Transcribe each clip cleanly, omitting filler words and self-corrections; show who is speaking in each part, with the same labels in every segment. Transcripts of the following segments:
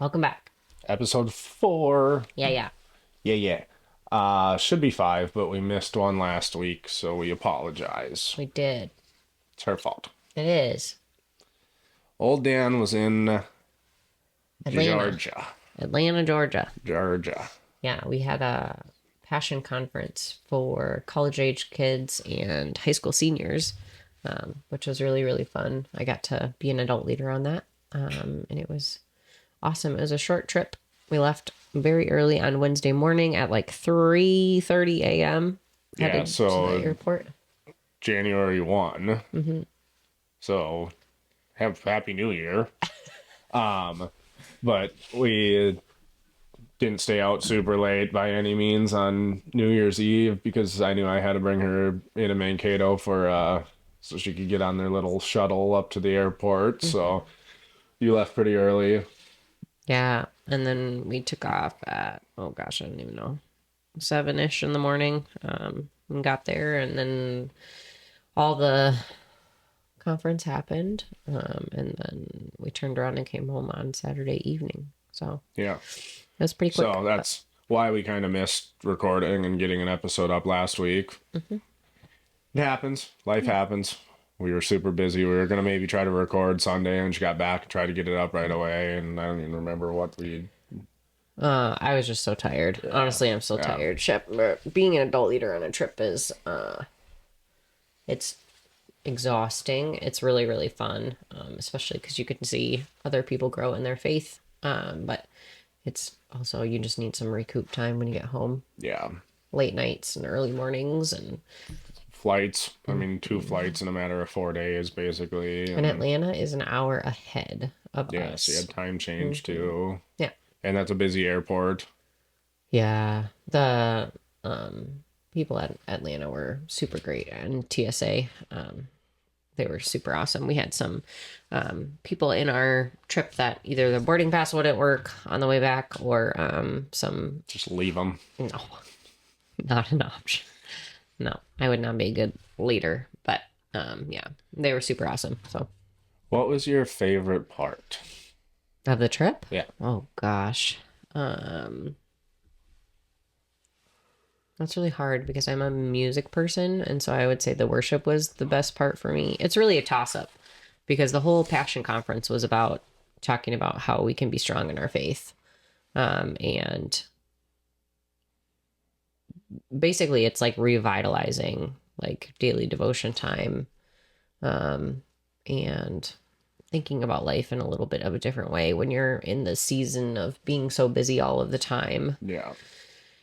Speaker 1: Welcome back.
Speaker 2: Episode 4.
Speaker 1: Yeah.
Speaker 2: Should be 5, but we missed one last week, so we apologize.
Speaker 1: We did.
Speaker 2: It's her fault.
Speaker 1: It is.
Speaker 2: Old Dan was in
Speaker 1: Atlanta.
Speaker 2: Georgia.
Speaker 1: Atlanta, Georgia.
Speaker 2: Georgia.
Speaker 1: Yeah, we had a passion conference for college-age kids and high school seniors, which was really, really fun. I got to be an adult leader on that, and it was awesome. It was a short trip. We left very early on Wednesday morning at like 3:30 a.m.
Speaker 2: Yeah, so
Speaker 1: to the airport.
Speaker 2: January 1.
Speaker 1: Mm-hmm.
Speaker 2: So, Happy New Year. But we didn't stay out super late by any means on New Year's Eve because I knew I had to bring her into Mankato for so she could get on their little shuttle up to the airport.
Speaker 1: Mm-hmm.
Speaker 2: So you left pretty early.
Speaker 1: Yeah, and then we took off at, oh gosh, I don't even know, 7-ish in the morning, and got there, and then all the conference happened, and then we turned around and came home on Saturday evening, so
Speaker 2: Yeah.
Speaker 1: it was pretty quick.
Speaker 2: So that's why we kind of missed recording and getting an episode up last week.
Speaker 1: Mm-hmm.
Speaker 2: It happens. Life happens. We were super busy. We were going to maybe try to record Sunday and she got back and try to get it up right away. And I don't even remember what we...
Speaker 1: I was just so tired. Yeah. Honestly, I'm so tired. Being an adult leader on a trip is, it's exhausting. It's really, really fun, especially because you can see other people grow in their faith. But it's also, you just need some recoup time when you get home.
Speaker 2: Yeah.
Speaker 1: Late nights and early mornings and...
Speaker 2: flights. I mean, 2 flights in a matter of 4 days, basically.
Speaker 1: And Atlanta is an hour ahead of us.
Speaker 2: Yeah, so you had time change, too.
Speaker 1: Yeah.
Speaker 2: And that's a busy airport.
Speaker 1: Yeah. The people at Atlanta were super great. And TSA, they were super awesome. We had some people in our trip that either the boarding pass wouldn't work on the way back or some...
Speaker 2: Just leave them.
Speaker 1: No, not an option. No, I would not be a good leader, but yeah, they were super awesome. So,
Speaker 2: what was your favorite part
Speaker 1: of the trip?
Speaker 2: Yeah.
Speaker 1: Oh gosh, that's really hard because I'm a music person, and so I would say the worship was the best part for me. It's really a toss-up because the whole Passion Conference was about talking about how we can be strong in our faith, and basically it's like revitalizing like daily devotion time, and thinking about life in a little bit of a different way when you're in the season of being so busy all of the time.
Speaker 2: Yeah.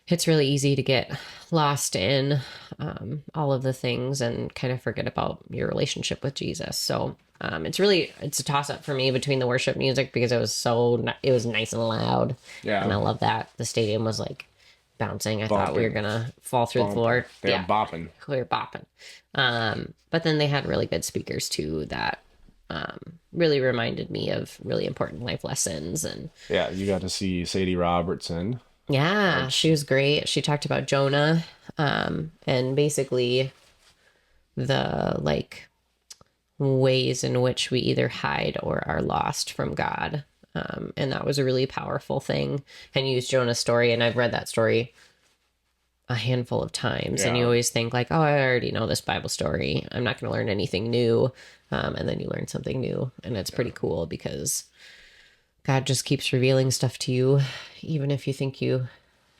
Speaker 1: It's really easy to get lost in all of the things and kind of forget about your relationship with Jesus. So it's a toss up for me between the worship music because it was nice and loud.
Speaker 2: Yeah.
Speaker 1: And I love that. The stadium was like bouncing. I thought we were gonna fall through the floor.
Speaker 2: They were bopping.
Speaker 1: We were bopping. But then they had really good speakers too that really reminded me of really important life lessons. And
Speaker 2: yeah, you got to see Sadie Robertson.
Speaker 1: Yeah, she was great. She talked about Jonah, and basically the like ways in which we either hide or are lost from God. And that was a really powerful thing, and used Jonah's story. And I've read that story a handful of times. Yeah. And you always think like, oh, I already know this Bible story. I'm not going to learn anything new. And then you learn something new, and it's pretty cool because God just keeps revealing stuff to you, even if you think you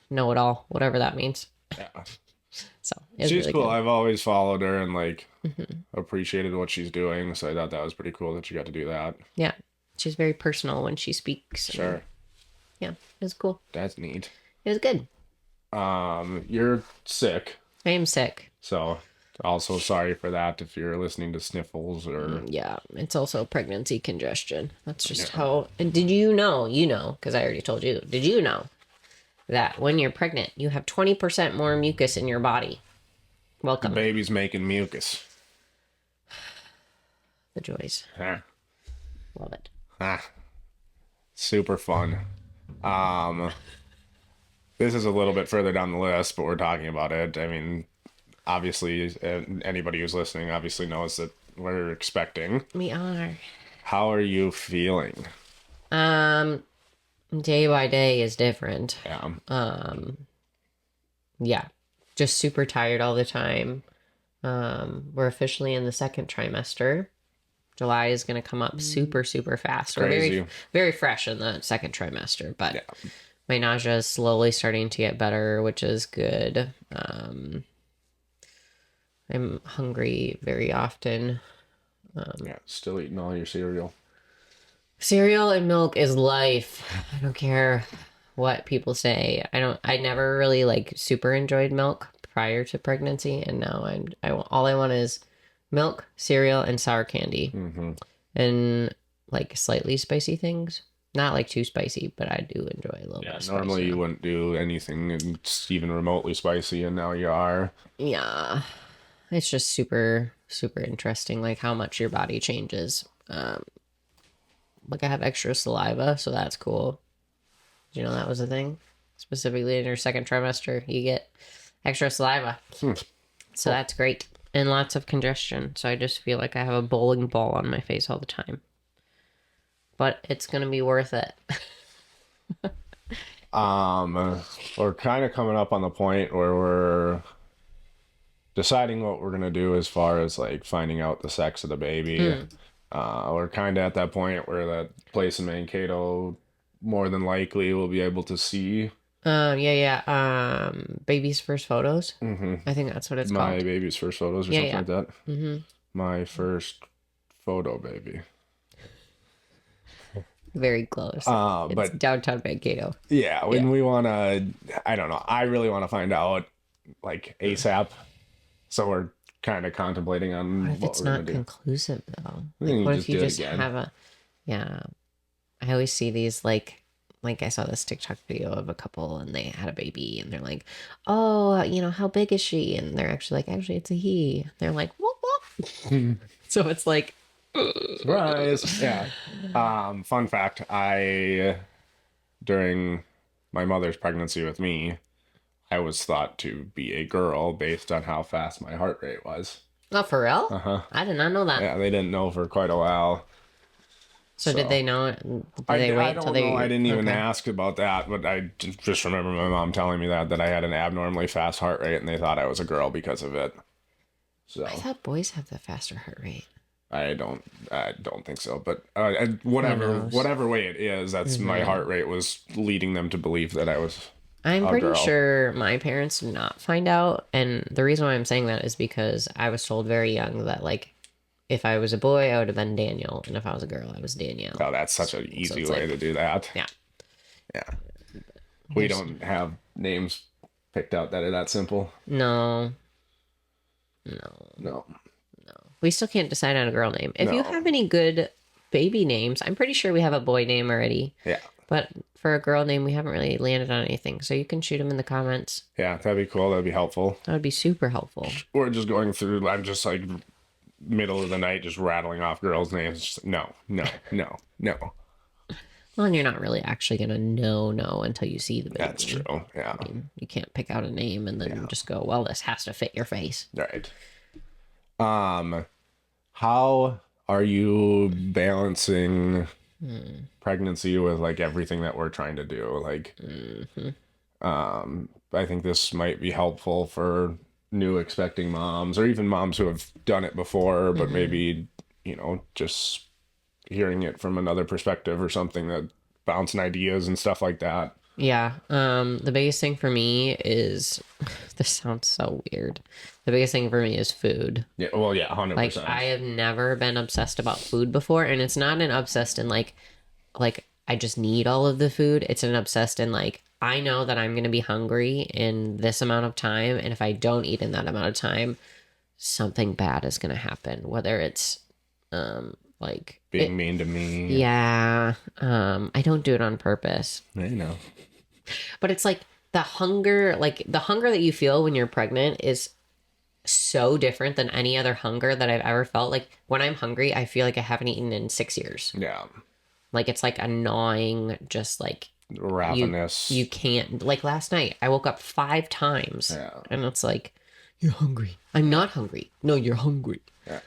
Speaker 1: know it all, whatever that means.
Speaker 2: Yeah.
Speaker 1: So
Speaker 2: she's
Speaker 1: really
Speaker 2: cool.
Speaker 1: good.
Speaker 2: I've always followed her and like appreciated what she's doing. So I thought that was pretty cool that you got to do that.
Speaker 1: Yeah. She's very personal when she speaks.
Speaker 2: Sure.
Speaker 1: Yeah. It was cool.
Speaker 2: That's neat.
Speaker 1: It was good.
Speaker 2: You're sick.
Speaker 1: I am sick.
Speaker 2: So also sorry for that if you're listening to sniffles or...
Speaker 1: Yeah, it's also pregnancy congestion. That's just how... And did you know, because I already told you, did you know that when you're pregnant, you have 20% more mucus in your body? Welcome.
Speaker 2: The baby's making mucus.
Speaker 1: The joys.
Speaker 2: Huh.
Speaker 1: Love it.
Speaker 2: Super fun. This is a little bit further down the list, but we're talking about it. I mean... Obviously, anybody who's listening obviously knows that we're expecting.
Speaker 1: We are.
Speaker 2: How are you feeling?
Speaker 1: day by day is different.
Speaker 2: Yeah.
Speaker 1: Yeah, just super tired all the time. We're officially in the second trimester. July is going to come up super, super fast. We're very,
Speaker 2: Crazy.
Speaker 1: very fresh in the second trimester, but
Speaker 2: Yeah.
Speaker 1: my nausea is slowly starting to get better, which is good. I'm hungry very often.
Speaker 2: Yeah. Still eating all your cereal.
Speaker 1: Cereal and milk is life. I don't care what people say. I never really like super enjoyed milk prior to pregnancy, and now all I want is milk, cereal, and sour candy.
Speaker 2: Mm-hmm.
Speaker 1: And like slightly spicy things. Not like too spicy, but I do enjoy a little bit
Speaker 2: Yeah.
Speaker 1: of spice
Speaker 2: Normally you
Speaker 1: now.
Speaker 2: wouldn't do anything even remotely spicy, and now you are.
Speaker 1: Yeah. It's just super, super interesting, like how much your body changes. Like I have extra saliva, so that's cool. Did you know that was a thing? Specifically in your second trimester, you get extra saliva. So
Speaker 2: Cool.
Speaker 1: that's great. And lots of congestion. So I just feel like I have a bowling ball on my face all the time. But it's going to be worth it.
Speaker 2: We're kind of coming up on the point where we're deciding what we're gonna do as far as like finding out the sex of the baby. We're kind of at that point where that place in Mankato more than likely will be able to see
Speaker 1: Yeah, yeah. Baby's first photos. I think that's what it's
Speaker 2: my
Speaker 1: called.
Speaker 2: baby's first photos or
Speaker 1: Yeah,
Speaker 2: something
Speaker 1: yeah.
Speaker 2: like that. My first photo baby.
Speaker 1: Very close. It's
Speaker 2: But
Speaker 1: downtown Mankato.
Speaker 2: yeah,
Speaker 1: Yeah.
Speaker 2: when we want to, I don't know. I really want to find out like ASAP. So we're kind of contemplating
Speaker 1: What
Speaker 2: on
Speaker 1: if
Speaker 2: what
Speaker 1: it's
Speaker 2: we're gonna
Speaker 1: not
Speaker 2: do.
Speaker 1: conclusive though?
Speaker 2: Then
Speaker 1: Like,
Speaker 2: you
Speaker 1: what
Speaker 2: just
Speaker 1: if you
Speaker 2: do it
Speaker 1: just
Speaker 2: again.
Speaker 1: have a, yeah. I always see these like I saw this TikTok video of a couple and they had a baby and they're like, oh, how big is she? And they're actually like, actually, it's a he. They're like, whoop, whoop. So it's like,
Speaker 2: Surprise. Yeah. Fun fact, I during my mother's pregnancy with me, I was thought to be a girl based on how fast my heart rate was.
Speaker 1: oh, for real?
Speaker 2: Uh-huh.
Speaker 1: I did not know that.
Speaker 2: Yeah, they didn't know for quite a while.
Speaker 1: So did
Speaker 2: So
Speaker 1: they know it? Did
Speaker 2: I,
Speaker 1: they
Speaker 2: I
Speaker 1: wait till
Speaker 2: don't know. I didn't even
Speaker 1: okay.
Speaker 2: ask about that, but I just remember my mom telling me that I had an abnormally fast heart rate and they thought I was a girl because of it.
Speaker 1: I
Speaker 2: So
Speaker 1: thought boys have the faster heart rate.
Speaker 2: I don't think so, but
Speaker 1: Who
Speaker 2: whatever
Speaker 1: knows?
Speaker 2: whatever way it is, that's my heart rate was leading them to believe that I was
Speaker 1: I'm
Speaker 2: a
Speaker 1: pretty
Speaker 2: girl.
Speaker 1: sure my parents did not find out. And the reason why I'm saying that is because I was told very young that, like, if I was a boy, I would have been Daniel. And if I was a girl, I was Danielle.
Speaker 2: Oh, that's such an
Speaker 1: So
Speaker 2: easy
Speaker 1: it's
Speaker 2: way
Speaker 1: like,
Speaker 2: to do that.
Speaker 1: yeah.
Speaker 2: Yeah, we
Speaker 1: There's
Speaker 2: don't have names picked out that are that simple.
Speaker 1: no, no.
Speaker 2: No,
Speaker 1: We still can't decide on a girl name. If you
Speaker 2: no.
Speaker 1: have any good baby names, I'm pretty sure we have a boy name already.
Speaker 2: Yeah,
Speaker 1: But for a girl name, we haven't really landed on anything. So you can shoot them in the comments.
Speaker 2: yeah, that'd be cool. That'd be helpful.
Speaker 1: That would be super helpful.
Speaker 2: We're just going through. I'm just like middle of the night, just rattling off girls' names. Just, no, no, no, no.
Speaker 1: Well, and you're not really actually going to know until you see the baby.
Speaker 2: That's true. Yeah,
Speaker 1: I mean, you can't pick out a name and then
Speaker 2: Yeah.
Speaker 1: just go, well, this has to fit your face.
Speaker 2: right. How are you balancing pregnancy with like everything that we're trying to do? Like, I think this might be helpful for new expecting moms or even moms who have done it before, but maybe, just hearing it from another perspective or something that bouncing ideas and stuff like that.
Speaker 1: Yeah. The biggest thing for me is this sounds so weird. The biggest thing for me is food.
Speaker 2: Yeah. Well, yeah,
Speaker 1: Like
Speaker 2: 100%.
Speaker 1: I have never been obsessed about food before, and it's not an obsessed in like I just need all of the food. It's an obsessed in like I know that I'm going to be hungry in this amount of time, and if I don't eat in that amount of time, something bad is going to happen. Whether it's like
Speaker 2: Being mean to me.
Speaker 1: yeah, I don't do it on purpose,
Speaker 2: I know.
Speaker 1: but it's like the hunger that you feel when you're pregnant is so different than any other hunger that I've ever felt. Like when I'm hungry, I feel like I haven't eaten in 6 years.
Speaker 2: Yeah.
Speaker 1: Like it's like a gnawing, just like
Speaker 2: Ravenous.
Speaker 1: you can't. Like last night, I woke up 5 times,
Speaker 2: Yeah.
Speaker 1: and it's like you're hungry. I'm not hungry. No, you're hungry.
Speaker 2: Yeah.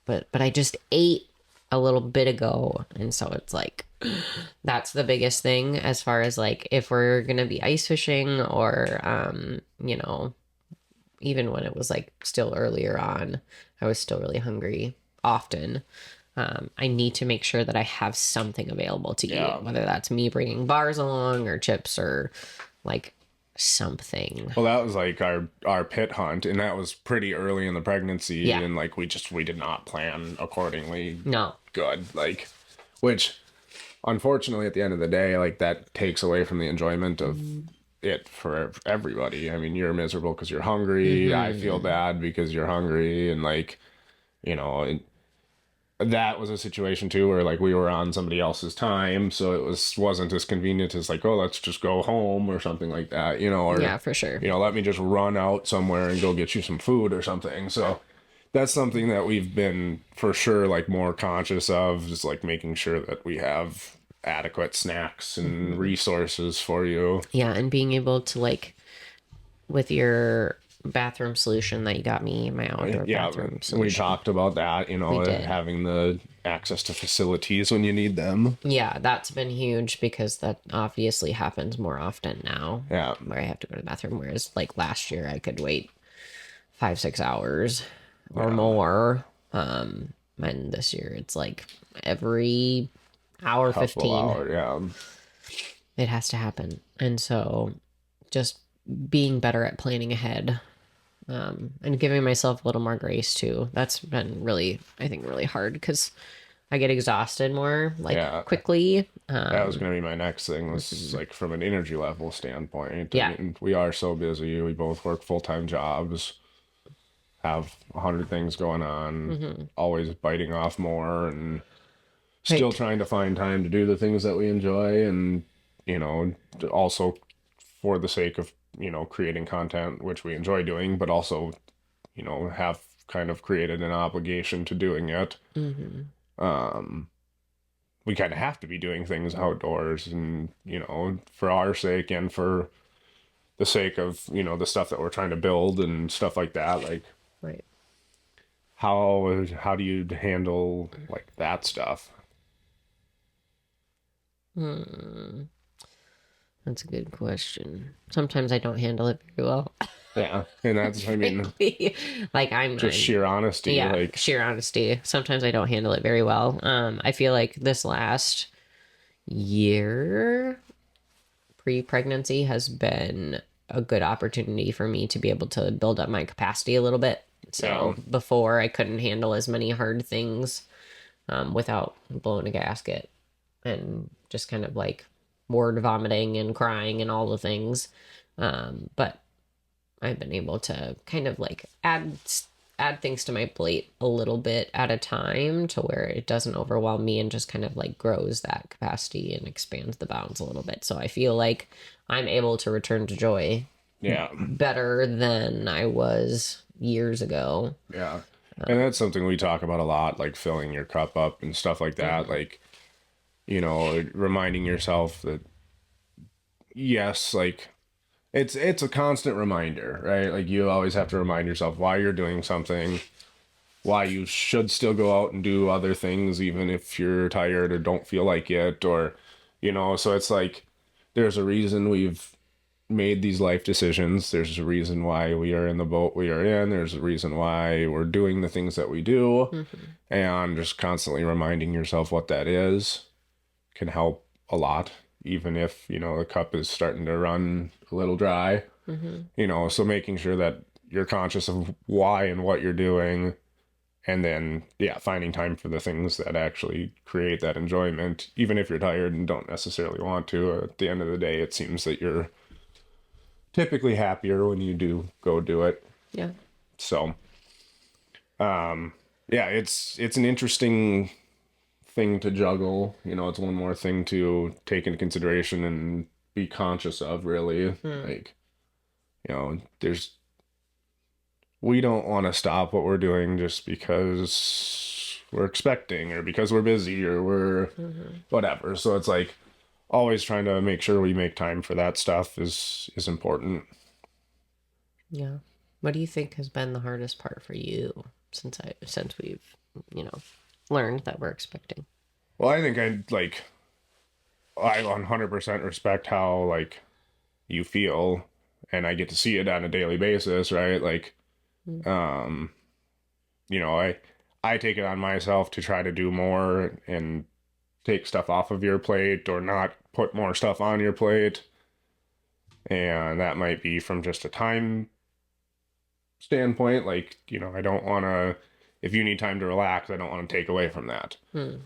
Speaker 1: But I just ate a little bit ago. And so it's like, that's the biggest thing as far as like if we're going to be ice fishing or, you know, even when it was like still earlier on, I was still really hungry often. I need to make sure that I have something available to
Speaker 2: Yeah.
Speaker 1: eat, whether that's me bringing bars along or chips or like something.
Speaker 2: Well, that was like our pit hunt, and that was pretty early in the pregnancy,
Speaker 1: Yeah.
Speaker 2: and like we did not plan accordingly.
Speaker 1: No.
Speaker 2: Good, like, which unfortunately at the end of the day, like that takes away from the enjoyment of it for everybody. I mean, you're miserable because you're hungry. I feel bad because you're hungry, and like, you know, that was a situation too where like we were on somebody else's time, so it wasn't as convenient as like, oh, let's just go home or something like that, you know, or
Speaker 1: Yeah, for sure.
Speaker 2: let me just run out somewhere and go get you some food or something. So that's something that we've been for sure like more conscious of, just like making sure that we have adequate snacks and resources for you.
Speaker 1: Yeah, and being able to like with your bathroom solution that you got me, my outdoor
Speaker 2: Yeah,
Speaker 1: bathroom
Speaker 2: we
Speaker 1: solution.
Speaker 2: talked about that,
Speaker 1: We did.
Speaker 2: having the access to facilities when you need them.
Speaker 1: Yeah, that's been huge because that obviously happens more often now.
Speaker 2: Yeah.
Speaker 1: Where I have to go to the bathroom, whereas like last year I could wait 5-6 hours or more. And this year it's like every hour
Speaker 2: Couple
Speaker 1: 15
Speaker 2: hours, yeah.
Speaker 1: it has to happen. And so just being better at planning ahead, and giving myself a little more grace too. That's been really, I think, really hard because I get exhausted more like
Speaker 2: Yeah.
Speaker 1: quickly.
Speaker 2: That was going to be my next thing, was like from an energy level standpoint.
Speaker 1: Yeah.
Speaker 2: I mean, we are so busy. We both work full-time jobs, have 100 things going on, always biting off more, and still
Speaker 1: Right.
Speaker 2: trying to find time to do the things that we enjoy. And, also for the sake of, creating content, which we enjoy doing, but also, have kind of created an obligation to doing it. We kind of have to be doing things outdoors, and for our sake and for the sake of the stuff that we're trying to build and stuff like that. Like,
Speaker 1: Right.
Speaker 2: how do you handle like that stuff?
Speaker 1: That's a good question. Sometimes I don't handle it very well.
Speaker 2: Yeah, and that's, I mean,
Speaker 1: Like
Speaker 2: just sheer honesty.
Speaker 1: yeah,
Speaker 2: Like,
Speaker 1: sheer honesty. Sometimes I don't handle it very well. I feel like this last year pre-pregnancy has been a good opportunity for me to be able to build up my capacity a little bit. So
Speaker 2: Yeah.
Speaker 1: before I couldn't handle as many hard things, without blowing a gasket and just kind of like word vomiting and crying and all the things. But I've been able to kind of like add things to my plate a little bit at a time to where it doesn't overwhelm me and just kind of like grows that capacity and expands the bounds a little bit. So I feel like I'm able to return to joy
Speaker 2: yeah,
Speaker 1: better than I was years ago.
Speaker 2: yeah. And that's something we talk about a lot, like filling your cup up and stuff like that. Like, reminding yourself that, yes, like it's a constant reminder, right? Like you always have to remind yourself why you're doing something, why you should still go out and do other things even if you're tired or don't feel like it, or so it's like there's a reason we've made these life decisions. There's a reason why we are in the boat we are in. There's a reason why we're doing the things that we do. And just constantly reminding yourself what that is can help a lot, even if the cup is starting to run a little dry. So making sure that you're conscious of why and what you're doing, and then finding time for the things that actually create that enjoyment, even if you're tired and don't necessarily want to. At the end of the day, it seems that you're typically happier when you do go do it.
Speaker 1: Yeah.
Speaker 2: So it's an interesting thing to juggle. It's one more thing to take into consideration and be conscious of, really. Like, there's we don't want to stop what we're doing just because we're expecting or because we're busy or we're whatever. So it's like always trying to make sure we make time for that stuff is important.
Speaker 1: Yeah. What do you think has been the hardest part for you since we've, learned that we're expecting.
Speaker 2: Well, I think I 100% respect how like you feel, and I get to see it on a daily basis, right? Like,
Speaker 1: Mm.
Speaker 2: um, I take it on myself to try to do more and take stuff off of your plate or not put more stuff on your plate. And that might be from just a time standpoint. Like, I don't want to, if you need time to relax, I don't want to take away from that.
Speaker 1: Mm.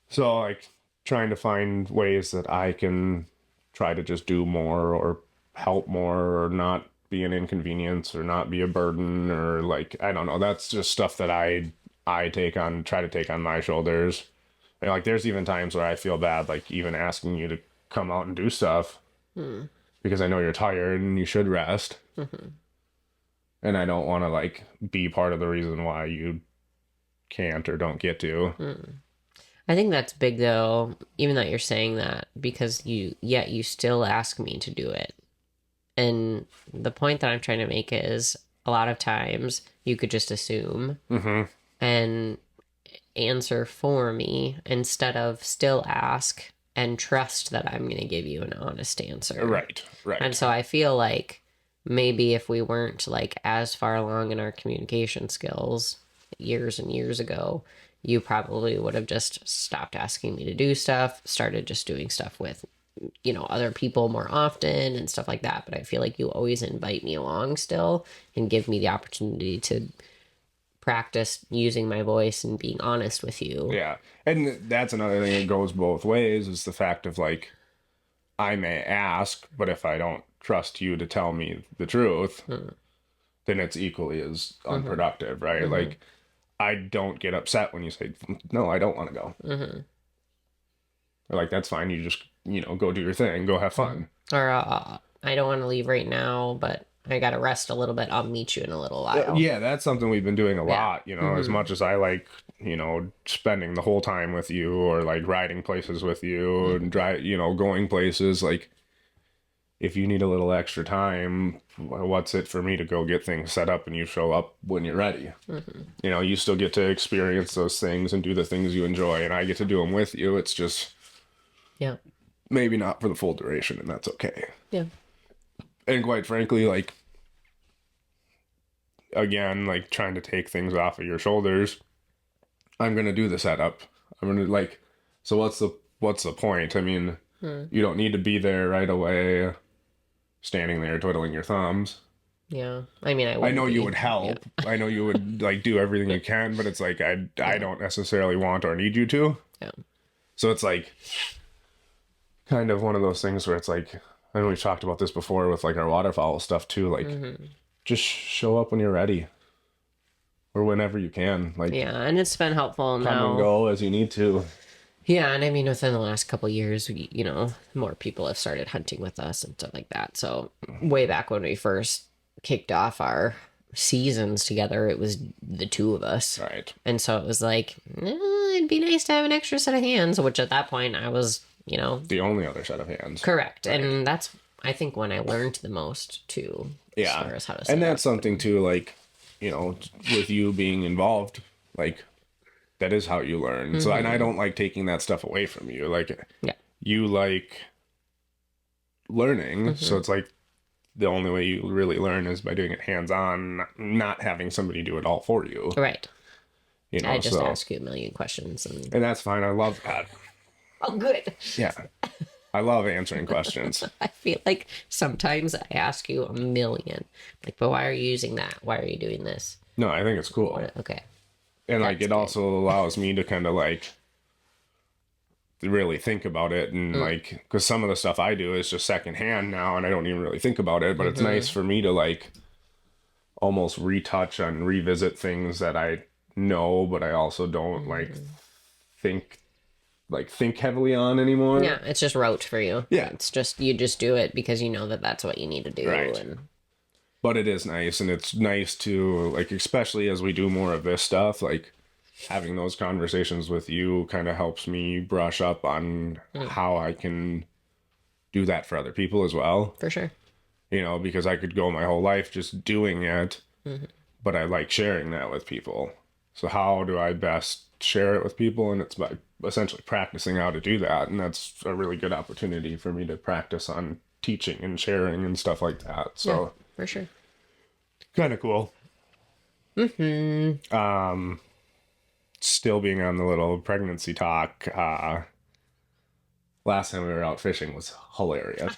Speaker 2: So, like, trying to find ways that I can try to just do more or help more or not be an inconvenience or not be a burden or like, I don't know. That's just stuff that I try to take on my shoulders. And like, there's even times where I feel bad, like even asking you to come out and do stuff
Speaker 1: Mm.
Speaker 2: because I know you're tired and you should rest.
Speaker 1: Mm-hmm.
Speaker 2: And I don't want to like be part of the reason why you can't or don't get to.
Speaker 1: Mm. I think that's big though, even that you're saying that, because yet you still ask me to do it. And the point that I'm trying to make is a lot of times you could just assume
Speaker 2: Mm-hmm.
Speaker 1: and answer for me instead of still ask and trust that I'm going to give you an honest answer.
Speaker 2: Right.
Speaker 1: And so I feel like maybe if we weren't like as far along in our communication skills years and years ago, you probably would have just stopped asking me to do stuff, started just doing stuff with, other people more often and stuff like that. But I feel like you always invite me along still and give me the opportunity to practice using my voice and being honest with you.
Speaker 2: Yeah. And that's another thing that goes both ways is the fact of like, I may ask, but if I don't trust you to tell me the truth, then it's equally as unproductive, right?
Speaker 1: Mm-hmm.
Speaker 2: Like, I don't get upset when you say, no, I don't want to go.
Speaker 1: Mm-hmm.
Speaker 2: Or like, that's fine. You just, go do your thing, go have fun.
Speaker 1: Or I don't want to leave right now, but I got to rest a little bit. I'll meet you in a little while.
Speaker 2: Yeah, that's something we've been doing a
Speaker 1: Yeah.
Speaker 2: lot, as much as I like, spending the whole time with you or like riding places with you and going places. Like, if you need a little extra time, what's it for me to go get things set up and you show up when you're ready?
Speaker 1: Mm-hmm.
Speaker 2: You still get to experience those things and do the things you enjoy, and I get to do them with you. It's just,
Speaker 1: Yeah.
Speaker 2: maybe not for the full duration, and that's okay.
Speaker 1: Yeah.
Speaker 2: And quite frankly, like, again, like trying to take things off of your shoulders, I'm gonna do the setup. I'm gonna like, so what's the point? I mean, you don't need to be there right away, standing there twiddling your thumbs.
Speaker 1: Yeah. I mean,
Speaker 2: I know you
Speaker 1: be.
Speaker 2: would help.
Speaker 1: Yeah.
Speaker 2: I know you would like do everything you can, but it's like I don't necessarily want or need you to.
Speaker 1: Yeah.
Speaker 2: So it's like kind of one of those things where it's like, I know we've talked about this before with like our waterfowl stuff too. Like, just show up when you're ready, or whenever you can. Like,
Speaker 1: Yeah, and it's been helpful
Speaker 2: come
Speaker 1: now.
Speaker 2: and go as you need to.
Speaker 1: Yeah, and I mean, within the last couple of years, more people have started hunting with us and stuff like that. So way back when we first kicked off our seasons together, it was the two of us.
Speaker 2: Right.
Speaker 1: And so it was like, it'd be nice to have an extra set of hands, which at that point I was,
Speaker 2: The only other set of hands.
Speaker 1: correct. Right. And that's, I think, when I learned the most too.
Speaker 2: Yeah.
Speaker 1: As far as how to set
Speaker 2: and that's
Speaker 1: up.
Speaker 2: something too, like, with you being involved, like, that is how you learn. So, and I don't like taking that stuff away from you. Like,
Speaker 1: Yeah.
Speaker 2: you like learning. So it's like the only way you really learn is by doing it hands-on, not having somebody do it all for you.
Speaker 1: Right. I just
Speaker 2: so,
Speaker 1: ask you a million questions.
Speaker 2: and that's fine. I love that.
Speaker 1: Oh, good.
Speaker 2: Yeah. I love answering questions.
Speaker 1: I feel like sometimes I ask you a million. Like, but why are you using that? Why are you doing this?
Speaker 2: No, I think it's cool.
Speaker 1: Okay.
Speaker 2: And like,
Speaker 1: That's
Speaker 2: it
Speaker 1: good.
Speaker 2: also allows me to kind of like really think about it. And like, because some of the stuff I do is just secondhand now and I don't even really think about it, but it's nice for me to like almost retouch and revisit things that I know, but I also don't like think heavily on anymore.
Speaker 1: Yeah, it's just rote for you.
Speaker 2: Yeah.
Speaker 1: It's just, you just do it because you know that that's what you need to do.
Speaker 2: Right.
Speaker 1: And
Speaker 2: But it is nice, and it's nice to, like, especially as we do more of this stuff, like, having those conversations with you kind of helps me brush up on how I can do that for other people as well.
Speaker 1: for sure.
Speaker 2: Because I could go my whole life just doing it, but I like sharing that with people. So how do I best share it with people? And it's by essentially practicing how to do that. And that's a really good opportunity for me to practice on teaching and sharing and stuff like that.
Speaker 1: Yeah,
Speaker 2: So
Speaker 1: for sure.
Speaker 2: kind of cool. Still being on the little pregnancy talk, last time we were out fishing was hilarious.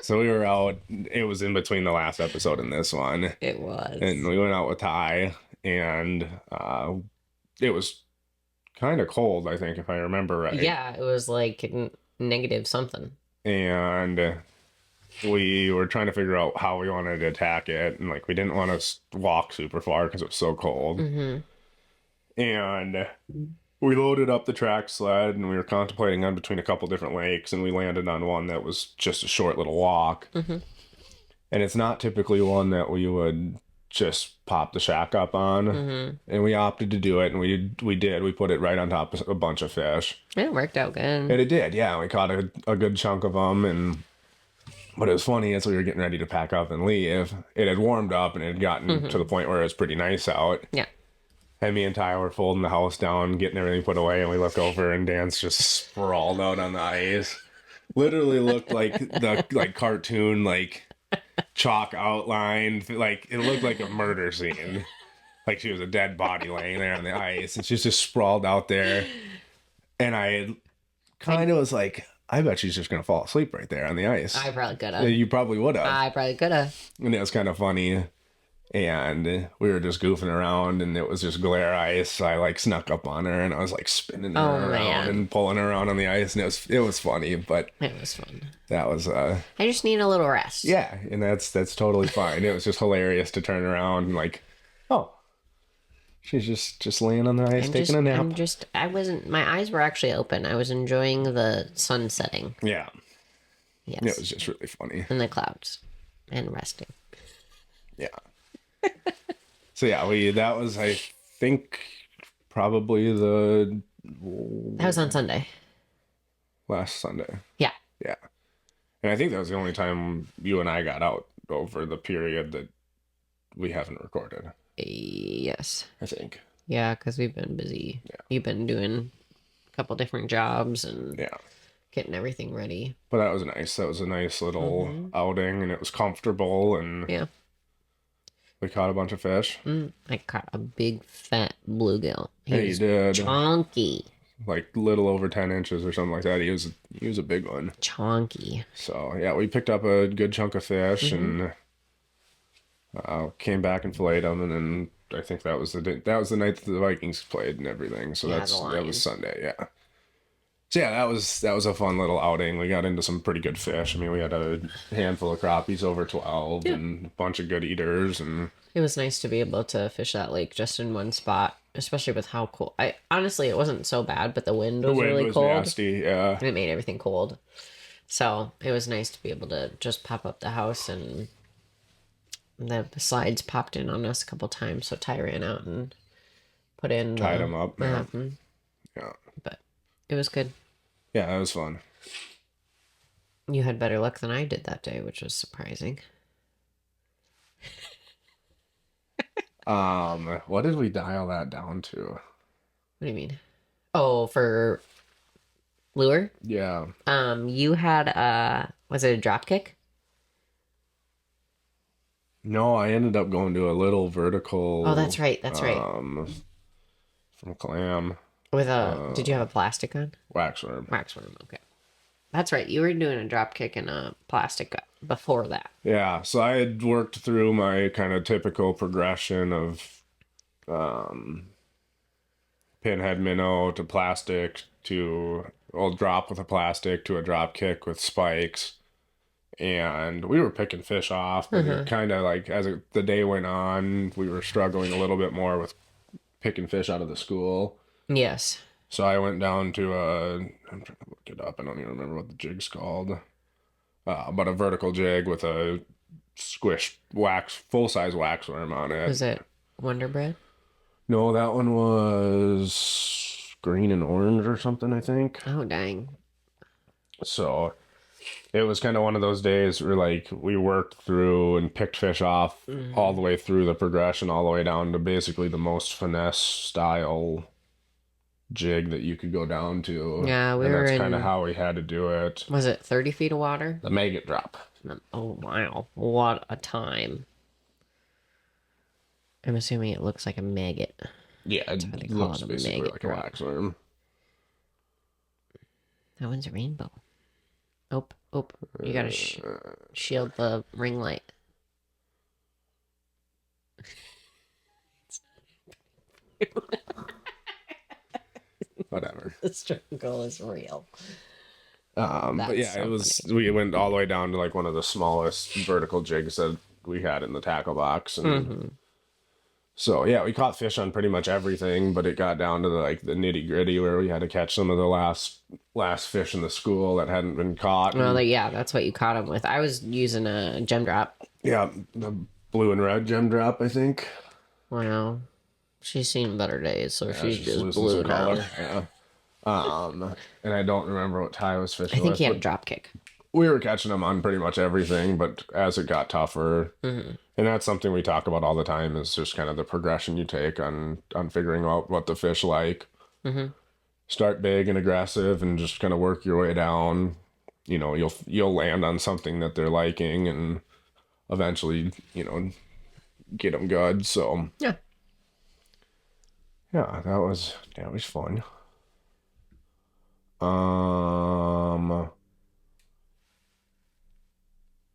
Speaker 2: So we were out, it was in between the last episode and this one.
Speaker 1: It was.
Speaker 2: And we went out with Ty, and it was kind of cold, I think, if I remember right.
Speaker 1: Yeah, it was like negative something.
Speaker 2: And we were trying to figure out how we wanted to attack it. And like, we didn't want to walk super far because it was so cold. And we loaded up the track sled and we were contemplating on between a couple different lakes, and we landed on one that was just a short little walk. And it's not typically one that we would just pop the shack up on. And we opted to do it, and we did. We put it right on top of a bunch of fish.
Speaker 1: It worked out good.
Speaker 2: And it did, yeah. We caught a good chunk of them, but it was funny as we were getting ready to pack up and leave. It had warmed up and it had gotten to the point where it was pretty nice out.
Speaker 1: Yeah.
Speaker 2: And me and Ty were folding the house down, getting everything put away, and we look over and Dan's just sprawled out on the ice. Literally looked like the cartoon chalk outline. Like it looked like a murder scene. Like she was a dead body laying there on the ice, and she's just sprawled out there. And I kind of was like, I bet she's just gonna fall asleep right there on the ice.
Speaker 1: I probably could have.
Speaker 2: You probably would have.
Speaker 1: I probably could have.
Speaker 2: And it was kind of funny. And we were just goofing around, and it was just glare ice. So I snuck up on her, and I was spinning her around and pulling her around on the ice, and it was funny. But
Speaker 1: it was fun.
Speaker 2: That was
Speaker 1: I just need a little rest.
Speaker 2: Yeah, and that's totally fine. It was just hilarious to turn around and oh, she's just laying on the ice taking a nap.
Speaker 1: My eyes were actually open. I was enjoying the sun setting.
Speaker 2: Yeah.
Speaker 1: Yes.
Speaker 2: It was just really funny.
Speaker 1: And the clouds and resting.
Speaker 2: Yeah. So yeah, that was, I think, probably
Speaker 1: that was on Sunday.
Speaker 2: Last Sunday.
Speaker 1: Yeah.
Speaker 2: Yeah. And I think that was the only time you and I got out over the period that we haven't recorded.
Speaker 1: Yes.
Speaker 2: I think.
Speaker 1: Yeah, because we've been busy.
Speaker 2: Yeah.
Speaker 1: You've been doing a couple different jobs and
Speaker 2: yeah,
Speaker 1: getting everything ready.
Speaker 2: But that was nice. That was a nice little outing, and it was comfortable, and
Speaker 1: yeah.
Speaker 2: We caught a bunch of fish.
Speaker 1: I caught a big fat bluegill.
Speaker 2: You did.
Speaker 1: Chonky.
Speaker 2: Little over 10 inches or something like that. He was a big one.
Speaker 1: Chonky.
Speaker 2: So yeah, we picked up a good chunk of fish and came back and filleted them, and then I think that was the night that the Vikings played and everything. So that was Sunday. Yeah. So yeah, that was a fun little outing. We got into some pretty good fish. I mean, we had a handful of crappies over 12 and a bunch of good eaters, and
Speaker 1: it was nice to be able to fish that lake just in one spot, especially with how cold. Honestly, it wasn't so bad, but the wind was really cold.
Speaker 2: Nasty, yeah.
Speaker 1: And it made everything cold. So it was nice to be able to just pop up the house, and the slides popped in on us a couple times. So Ty ran out and tied
Speaker 2: them up. Yeah.
Speaker 1: Yeah. But it was good.
Speaker 2: Yeah, it was fun.
Speaker 1: You had better luck than I did that day, which was surprising.
Speaker 2: What did we dial that down to?
Speaker 1: What do you mean? Oh, for lure?
Speaker 2: Yeah.
Speaker 1: You had was it a drop kick?
Speaker 2: No, I ended up going to a little vertical.
Speaker 1: Oh, that's right.
Speaker 2: From clam.
Speaker 1: With did you have a plastic on?
Speaker 2: Waxworm.
Speaker 1: Okay. That's right. You were doing a drop kick and a plastic before that.
Speaker 2: Yeah. So I had worked through my kind of typical progression of pinhead minnow to plastic to drop with a plastic to a drop kick with spikes. And we were picking fish off, but it kind of as the day went on, we were struggling a little bit more with picking fish out of the school.
Speaker 1: Yes.
Speaker 2: So I went down to I'm trying to look it up. I don't even remember what the jig's called. But a vertical jig with a squished full-size waxworm on it.
Speaker 1: Was it Wonder Bread?
Speaker 2: No, that one was green and orange or something, I think.
Speaker 1: Oh, dang.
Speaker 2: So it was kind of one of those days where like we worked through and picked fish off all the way through the progression, all the way down to basically the most finesse style jig that you could go down to.
Speaker 1: Yeah, we
Speaker 2: and
Speaker 1: were
Speaker 2: that's kind of
Speaker 1: in,
Speaker 2: how we had to do it.
Speaker 1: was it 30 feet of water?
Speaker 2: The maggot drop.
Speaker 1: Oh, wow. What a time. I'm assuming it looks like a maggot.
Speaker 2: Yeah,
Speaker 1: That's what they
Speaker 2: it
Speaker 1: call
Speaker 2: looks
Speaker 1: it, a
Speaker 2: basically
Speaker 1: maggot
Speaker 2: like a
Speaker 1: drop.
Speaker 2: waxworm.
Speaker 1: That one's a rainbow. Oh, oh, you gotta shield the ring light.
Speaker 2: Whatever.
Speaker 1: The struggle is real.
Speaker 2: But yeah, it was, we went all the way down to like one of the smallest vertical jigs that we had in the tackle box. And so yeah, we caught fish on pretty much everything, but it got down to the nitty gritty where we had to catch some of the last fish in the school that hadn't been caught.
Speaker 1: Well, yeah, that's what you caught him with. I was using a gem drop.
Speaker 2: Yeah, the blue and red gem drop, I think.
Speaker 1: Wow. She's seen better days, so she's just
Speaker 2: losing
Speaker 1: blue
Speaker 2: some
Speaker 1: now.
Speaker 2: color. Yeah. And I don't remember what Ty was fishing
Speaker 1: I think
Speaker 2: with,
Speaker 1: he had a
Speaker 2: but
Speaker 1: drop kick.
Speaker 2: we were catching them on pretty much everything, but as it got tougher, and that's something we talk about all the time, is just kind of the progression you take on figuring out what the fish like. Start big and aggressive and just kind of work your way down. You know, you'll land on something that they're liking, and eventually, get them good. So
Speaker 1: Yeah.
Speaker 2: yeah, that was fun.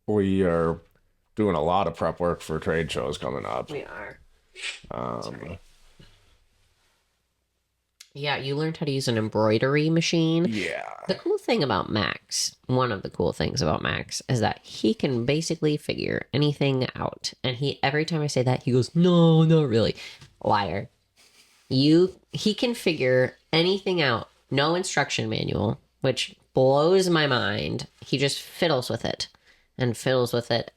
Speaker 2: We are doing a lot of prep work for trade shows coming up.
Speaker 1: We are. Yeah, you learned how to use an embroidery machine.
Speaker 2: Yeah.
Speaker 1: The cool thing about Max, one of the cool things about Max, is that he can basically figure anything out. And every time I say that, he goes, "No, not really." Liar. He can figure anything out. No instruction manual, which blows my mind. He just fiddles with it,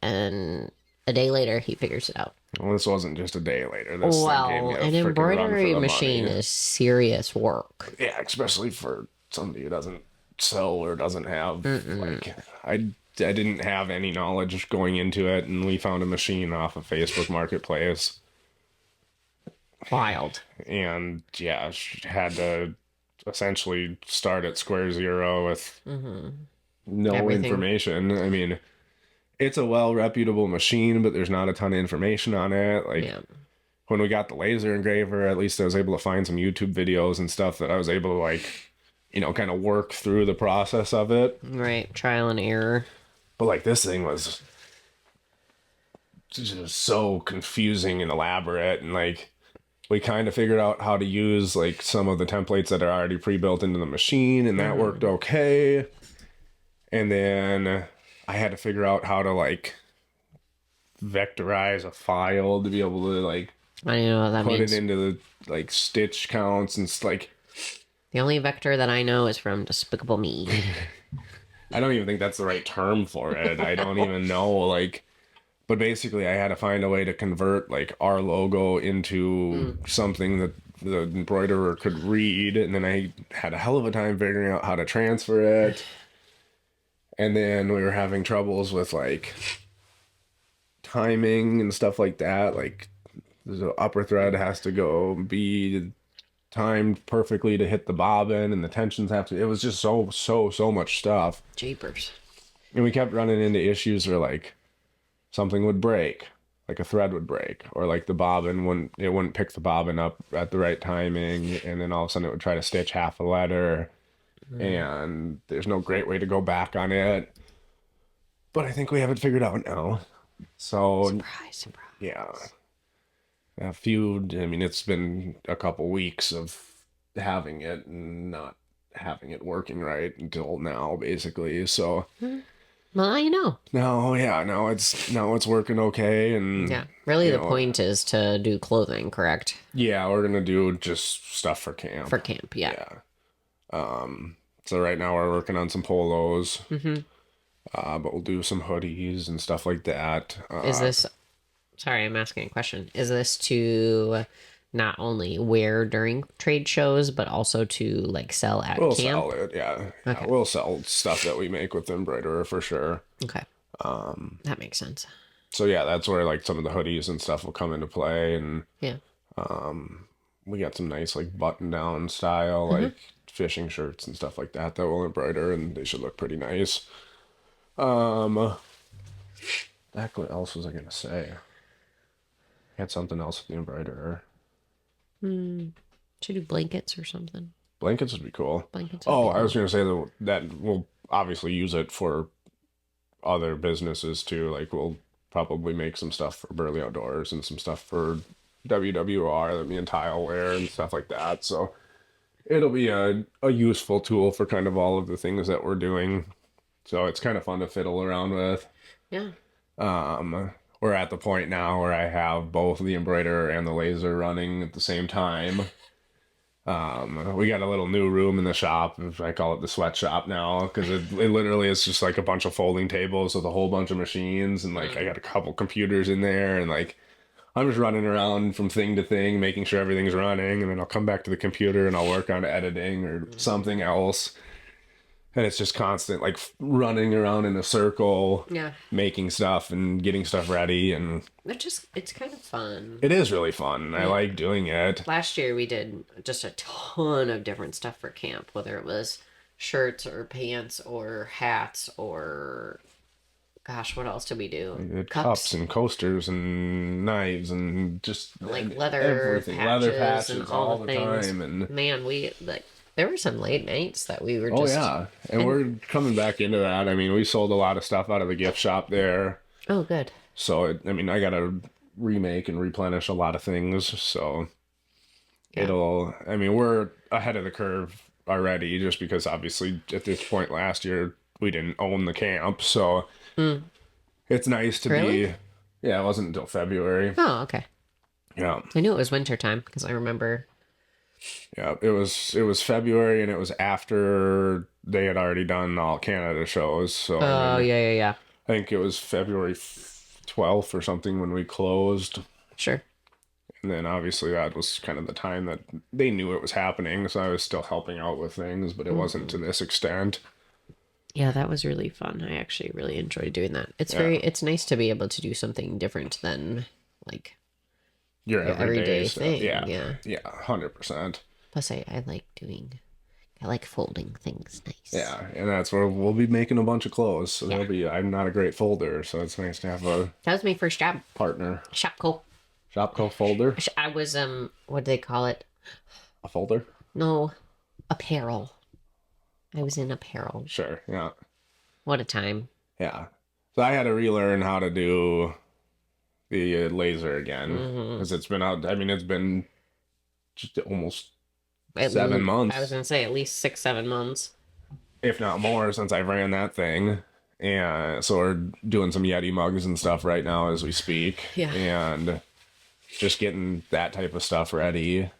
Speaker 1: and a day later he figures it out.
Speaker 2: Well, this wasn't just a day later. This thing gave me a
Speaker 1: An
Speaker 2: freaking run
Speaker 1: embroidery
Speaker 2: for the
Speaker 1: machine
Speaker 2: money.
Speaker 1: is serious work.
Speaker 2: Yeah, especially for somebody who doesn't sell or doesn't have I didn't have any knowledge going into it, and we found a machine off of Facebook Marketplace.
Speaker 1: Wild.
Speaker 2: And yeah, had to essentially start at square zero with no
Speaker 1: Everything.
Speaker 2: information. I mean, it's a well reputable machine, but there's not a ton of information on it. Like
Speaker 1: Yeah.
Speaker 2: when we got the laser engraver, at least I was able to find some YouTube videos and stuff that I was able to kind of work through the process of it.
Speaker 1: Right. Trial and error.
Speaker 2: But like this thing was just so confusing and elaborate, and like we kind of figured out how to use like some of the templates that are already pre-built into the machine, and that worked okay. And then I had to figure out how to like vectorize a file to be able to like
Speaker 1: I don't know what that
Speaker 2: put
Speaker 1: means.
Speaker 2: it into the like stitch counts and like
Speaker 1: The only vector that I know is from Despicable Me.
Speaker 2: I don't even think that's the right term for it. I don't even know, like, but basically I had to find a way to convert like our logo into something that the embroiderer could read, and then I had a hell of a time figuring out how to transfer it. And then we were having troubles with like timing and stuff like that. Like the upper thread has to be timed perfectly to hit the bobbin, and the tensions have to. It was just so much stuff.
Speaker 1: Jeepers.
Speaker 2: And we kept running into issues where like something would break, like a thread would break, or like the bobbin wouldn't pick the bobbin up at the right timing, and then all of a sudden it would try to stitch half a letter. And there's no great way to go back on it. But I think we have it figured out now. So
Speaker 1: Surprise.
Speaker 2: yeah. I mean, it's been a couple weeks of having it and not having it working right until now, basically. So
Speaker 1: Well, now you know.
Speaker 2: now it's working okay. And
Speaker 1: Yeah. Really,
Speaker 2: you
Speaker 1: the
Speaker 2: know,
Speaker 1: point is to do clothing, correct?
Speaker 2: yeah, we're gonna do just stuff for camp.
Speaker 1: For camp, yeah.
Speaker 2: Yeah. So right now we're working on some polos. But we'll do some hoodies and stuff like that.
Speaker 1: Is this... Sorry, I'm asking a question. Is this to not only wear during trade shows, but also to like sell at
Speaker 2: We'll
Speaker 1: camp?
Speaker 2: sell it, yeah.
Speaker 1: Okay.
Speaker 2: We'll sell stuff that we make with the embroiderer for sure.
Speaker 1: Okay. That makes sense.
Speaker 2: So yeah, that's where like some of the hoodies and stuff will come into play, and
Speaker 1: Yeah.
Speaker 2: we got some nice like button down style like fishing shirts and stuff like that that we'll embroider, and they should look pretty nice. Back, what else was I gonna say? I had something else with the embroiderer.
Speaker 1: Should do blankets or something.
Speaker 2: Blankets would be cool.
Speaker 1: Blankets would
Speaker 2: Oh,
Speaker 1: be
Speaker 2: I was
Speaker 1: cool.
Speaker 2: gonna say that we'll obviously use it for other businesses too. Like we'll probably make some stuff for Burley Outdoors and some stuff for WWR that me and Tile wear and stuff like that. So it'll be a useful tool for kind of all of the things that we're doing. So it's kind of fun to fiddle around with.
Speaker 1: Yeah.
Speaker 2: We're at the point now where I have both the embroiderer and the laser running at the same time. We got a little new room in the shop. I call it the sweatshop now because it literally is just like a bunch of folding tables with a whole bunch of machines, and like I got a couple computers in there, and like I'm just running around from thing to thing, making sure everything's running, and then I'll come back to the computer and I'll work on editing or something else. And it's just constant, like running around in a circle,
Speaker 1: Yeah.
Speaker 2: making stuff and getting stuff ready, and
Speaker 1: It's kind of fun.
Speaker 2: it is really fun. I like doing it.
Speaker 1: Last year we did just a ton of different stuff for camp, whether it was shirts or pants or hats or gosh, what else did we do?
Speaker 2: We had cups and coasters and knives and just
Speaker 1: like leather
Speaker 2: everything,
Speaker 1: patches,
Speaker 2: leather patches
Speaker 1: and all the things.
Speaker 2: time, and
Speaker 1: Man, we like there were some late nights that we were
Speaker 2: oh
Speaker 1: just
Speaker 2: yeah, and we're coming back into that. I mean, we sold a lot of stuff out of the gift shop there,
Speaker 1: oh good.
Speaker 2: so I mean, I gotta remake and replenish a lot of things. So
Speaker 1: Yeah.
Speaker 2: I mean, we're ahead of the curve already, just because obviously at this point last year we didn't own the camp, so it's nice to
Speaker 1: Really?
Speaker 2: be. Yeah, it wasn't until February.
Speaker 1: Oh, okay.
Speaker 2: Yeah.
Speaker 1: I knew it was winter time because I remember.
Speaker 2: Yeah, it was February, and it was after they had already done all Canada shows. So
Speaker 1: Oh
Speaker 2: then
Speaker 1: yeah, yeah, yeah.
Speaker 2: I think it was February 12th or something when we closed.
Speaker 1: Sure.
Speaker 2: And then obviously that was kind of the time that they knew it was happening, so I was still helping out with things, but it wasn't to this extent.
Speaker 1: Yeah, that was really fun. I actually really enjoyed doing that. It's nice to be able to do something different than like
Speaker 2: Your
Speaker 1: your
Speaker 2: everyday
Speaker 1: everyday
Speaker 2: stuff.
Speaker 1: thing.
Speaker 2: Yeah.
Speaker 1: Yeah.
Speaker 2: Yeah, 100%.
Speaker 1: Plus, I like folding things nice.
Speaker 2: Yeah, and that's where we'll be making a bunch of clothes. So I'm not a great folder, so it's nice to have a
Speaker 1: That was my first job.
Speaker 2: partner.
Speaker 1: Shopco.
Speaker 2: Shopco folder?
Speaker 1: I was what do they call it?
Speaker 2: A folder?
Speaker 1: No, apparel. I was in apparel.
Speaker 2: Sure, yeah.
Speaker 1: What a time.
Speaker 2: Yeah. So I had to relearn how to do the laser again because it's been out. I mean, it's been just almost
Speaker 1: At
Speaker 2: 7 months,
Speaker 1: I was gonna say at least 6-7 months.
Speaker 2: if not more, since I ran that thing. And so we're doing some Yeti mugs and stuff right now as we speak.
Speaker 1: Yeah.
Speaker 2: And just getting that type of stuff ready.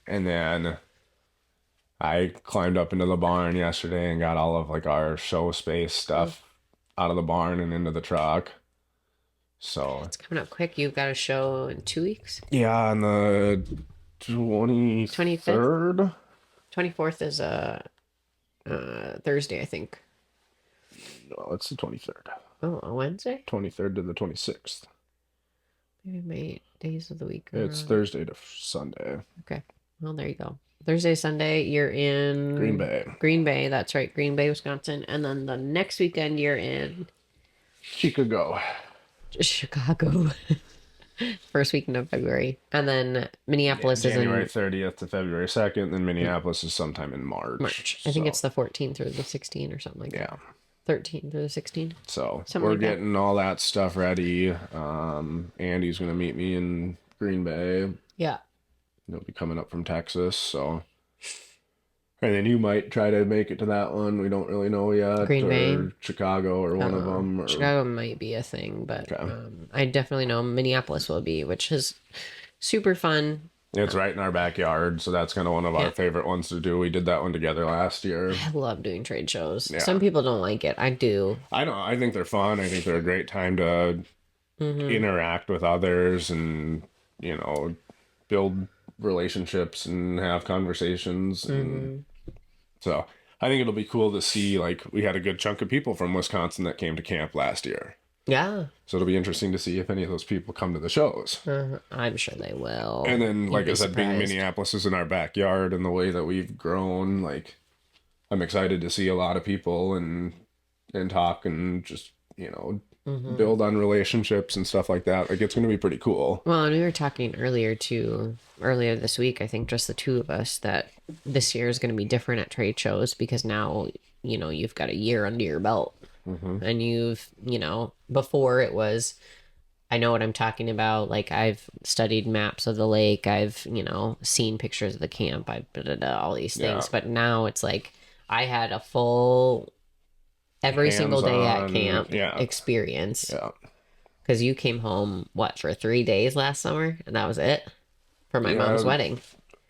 Speaker 2: And then I climbed up into the barn yesterday and got all of like our show space stuff out of the barn and into the truck. So
Speaker 1: It's coming up quick. You've got a show in 2 weeks.
Speaker 2: yeah, on the 23rd.
Speaker 1: 24th is Thursday, I think.
Speaker 2: No, it's the 23rd.
Speaker 1: Oh, a Wednesday?
Speaker 2: 23rd to the 26th.
Speaker 1: Maybe my days of the week.
Speaker 2: It's Thursday to Sunday.
Speaker 1: Okay. Well, there you go. Thursday, Sunday, you're in
Speaker 2: Green Bay.
Speaker 1: Green Bay, that's right. Green Bay, Wisconsin. And then the next weekend, you're in
Speaker 2: Chicago.
Speaker 1: Chicago. First weekend of February. And then Minneapolis is
Speaker 2: January
Speaker 1: in
Speaker 2: 30th to February 2nd. Then Minneapolis is sometime in March.
Speaker 1: March. I think it's the 14th through the 16th or something like
Speaker 2: Yeah.
Speaker 1: that. 13th through the 16th.
Speaker 2: So
Speaker 1: Something
Speaker 2: we're
Speaker 1: like that.
Speaker 2: getting all that stuff ready. Andy's going to meet me in Green Bay.
Speaker 1: Yeah.
Speaker 2: He'll be coming up from Texas. So, and then you might try to make it to that one. We don't really know yet.
Speaker 1: Green
Speaker 2: or
Speaker 1: Bay?
Speaker 2: Chicago or one of them. Or,
Speaker 1: Chicago might be a thing, but
Speaker 2: Okay.
Speaker 1: I definitely know Minneapolis will be, which is super fun.
Speaker 2: It's right in our backyard, so that's kind of one of our favorite ones to do. We did that one together last year.
Speaker 1: I love doing trade shows.
Speaker 2: Yeah.
Speaker 1: Some people don't like it. I do.
Speaker 2: I know. I think they're fun. I think they're a great time to interact with others and, build relationships and have conversations. And
Speaker 1: Mm-hmm.
Speaker 2: so I think it'll be cool to see, like, we had a good chunk of people from Wisconsin that came to camp last year.
Speaker 1: Yeah.
Speaker 2: So it'll be interesting to see if any of those people come to the shows.
Speaker 1: I'm sure they will.
Speaker 2: And then,
Speaker 1: You'd
Speaker 2: like I
Speaker 1: be
Speaker 2: said, being
Speaker 1: surprised.
Speaker 2: Minneapolis is in our backyard and the way that we've grown, like, I'm excited to see a lot of people and talk and just,
Speaker 1: Mm-hmm.
Speaker 2: build on relationships and stuff like that. Like, it's going to be pretty cool.
Speaker 1: Well, and we were talking earlier this week, I think just the two of us, that this year is going to be different at trade shows because now, you've got a year under your belt.
Speaker 2: Mm-hmm.
Speaker 1: And before it was, I know what I'm talking about. Like, I've studied maps of the lake. I've, seen pictures of the camp. All these things.
Speaker 2: Yeah.
Speaker 1: But now it's like I had a full every single day at
Speaker 2: Hands-on,
Speaker 1: camp
Speaker 2: yeah.
Speaker 1: experience.
Speaker 2: Yeah.
Speaker 1: Because you came home, what, for 3 days last summer? And that was it for my mom's wedding.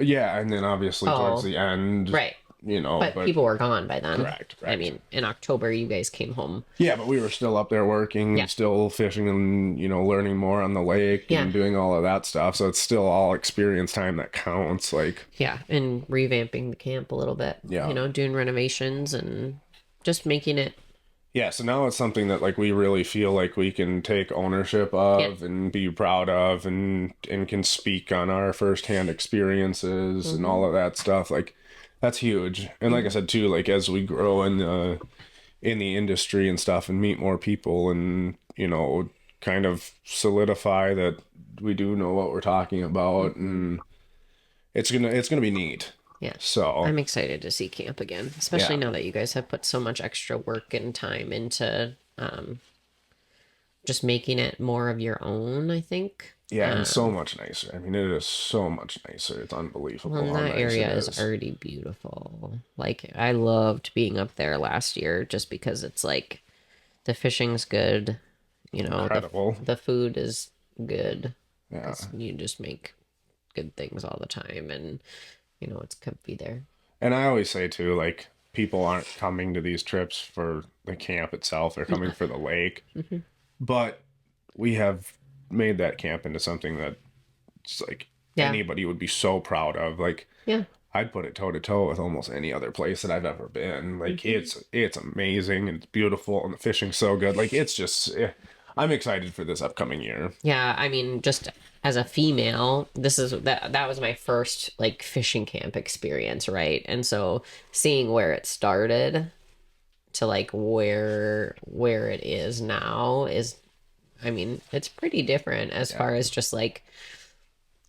Speaker 2: Yeah, and then obviously towards the end,
Speaker 1: Right. But
Speaker 2: but
Speaker 1: people were gone by then.
Speaker 2: correct.
Speaker 1: I mean, in October, you guys came home.
Speaker 2: Yeah, but we were still up there working,
Speaker 1: Yeah.
Speaker 2: still fishing and, learning more on the lake
Speaker 1: Yeah.
Speaker 2: and doing all of that stuff. So it's still all experience time that counts. Like,
Speaker 1: Yeah, and revamping the camp a little bit.
Speaker 2: Yeah.
Speaker 1: Doing renovations and just making it.
Speaker 2: yeah, so now it's something that, like, we really feel like we can take ownership of and be proud of and can speak on our firsthand experiences and all of that stuff. Like, that's huge. And like I said too, like, as we grow in the industry and stuff and meet more people and, kind of solidify that we do know what we're talking about, and it's gonna be neat.
Speaker 1: Yeah.
Speaker 2: So
Speaker 1: I'm excited to see camp again, especially
Speaker 2: Yeah.
Speaker 1: now that you guys have put so much extra work and time into just making it more of your own, I think.
Speaker 2: yeah, and so much nicer. I mean, it is so much nicer. It's unbelievable
Speaker 1: Well,
Speaker 2: how
Speaker 1: that
Speaker 2: nice
Speaker 1: area
Speaker 2: it
Speaker 1: is already beautiful. Like, I loved being up there last year just because it's like the fishing's good,
Speaker 2: Incredible.
Speaker 1: the food is good.
Speaker 2: Yeah.
Speaker 1: 'Cause you just make good things all the time, and it's comfy there.
Speaker 2: And I always say too, like, people aren't coming to these trips for the camp itself; they're coming for the lake.
Speaker 1: Mm-hmm.
Speaker 2: But we have made that camp into something that it's like
Speaker 1: Yeah.
Speaker 2: anybody would be so proud of. Like,
Speaker 1: Yeah.
Speaker 2: I'd put it toe to toe with almost any other place that I've ever been. Like,
Speaker 1: Mm-hmm.
Speaker 2: it's amazing and it's beautiful and the fishing's so good. Like, it's just I'm excited for this upcoming year.
Speaker 1: Yeah, I mean, just as a female, that was my first like fishing camp experience, right? And so seeing where it started to like where it is now is, I mean, it's pretty different as far as just like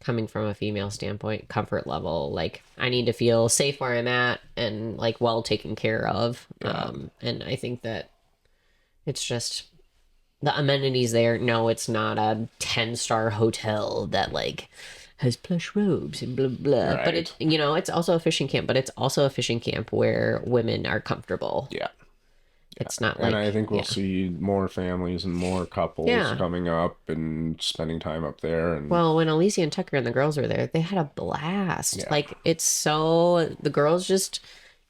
Speaker 1: coming from a female standpoint, comfort level. Like, I need to feel safe where I'm at and like well taken care of. And I think that it's just the amenities there. No, it's not a 10-star hotel that like has plush robes and blah blah. But
Speaker 2: Right.
Speaker 1: it's also a fishing camp, but it's also a fishing camp where women are comfortable.
Speaker 2: Yeah.
Speaker 1: It's not like,
Speaker 2: And I think we'll
Speaker 1: yeah.
Speaker 2: see more families and more couples
Speaker 1: Yeah.
Speaker 2: coming up and spending time up there. And
Speaker 1: Well, when Alicia and Tucker and the girls were there, they had a blast.
Speaker 2: Yeah.
Speaker 1: Like, the girls just,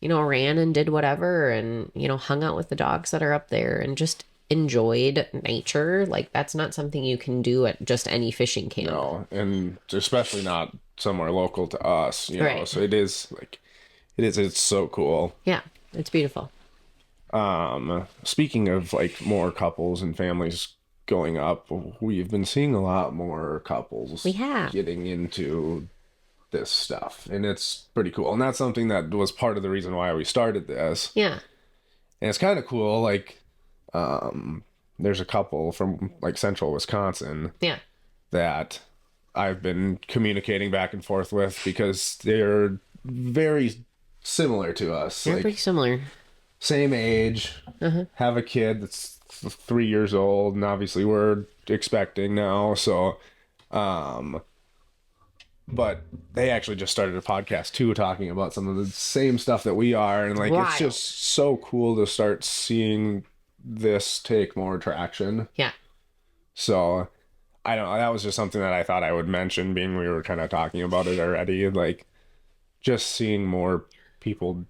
Speaker 1: ran and did whatever and, hung out with the dogs that are up there and just enjoyed nature. Like, that's not something you can do at just any fishing camp.
Speaker 2: no, and especially not somewhere local to us,
Speaker 1: Right.
Speaker 2: So it's so cool.
Speaker 1: Yeah, it's beautiful.
Speaker 2: Speaking of like more couples and families going up, we've been seeing a lot more couples
Speaker 1: We have.
Speaker 2: getting into this stuff, and it's pretty cool. And that's something that was part of the reason why we started this.
Speaker 1: Yeah.
Speaker 2: And it's kind of cool. Like, there's a couple from like central Wisconsin
Speaker 1: Yeah.
Speaker 2: that I've been communicating back and forth with because they're very similar to us.
Speaker 1: They're
Speaker 2: Like,
Speaker 1: pretty similar.
Speaker 2: same age, have a kid that's 3 years old, and obviously we're expecting now. So, but they actually just started a podcast too, talking about some of the same stuff that we are, and like,
Speaker 1: Wild.
Speaker 2: it's just so cool to start seeing this take more traction.
Speaker 1: Yeah.
Speaker 2: So, I don't know. That was just something that I thought I would mention, being we were kind of talking about it already. Like, just seeing more people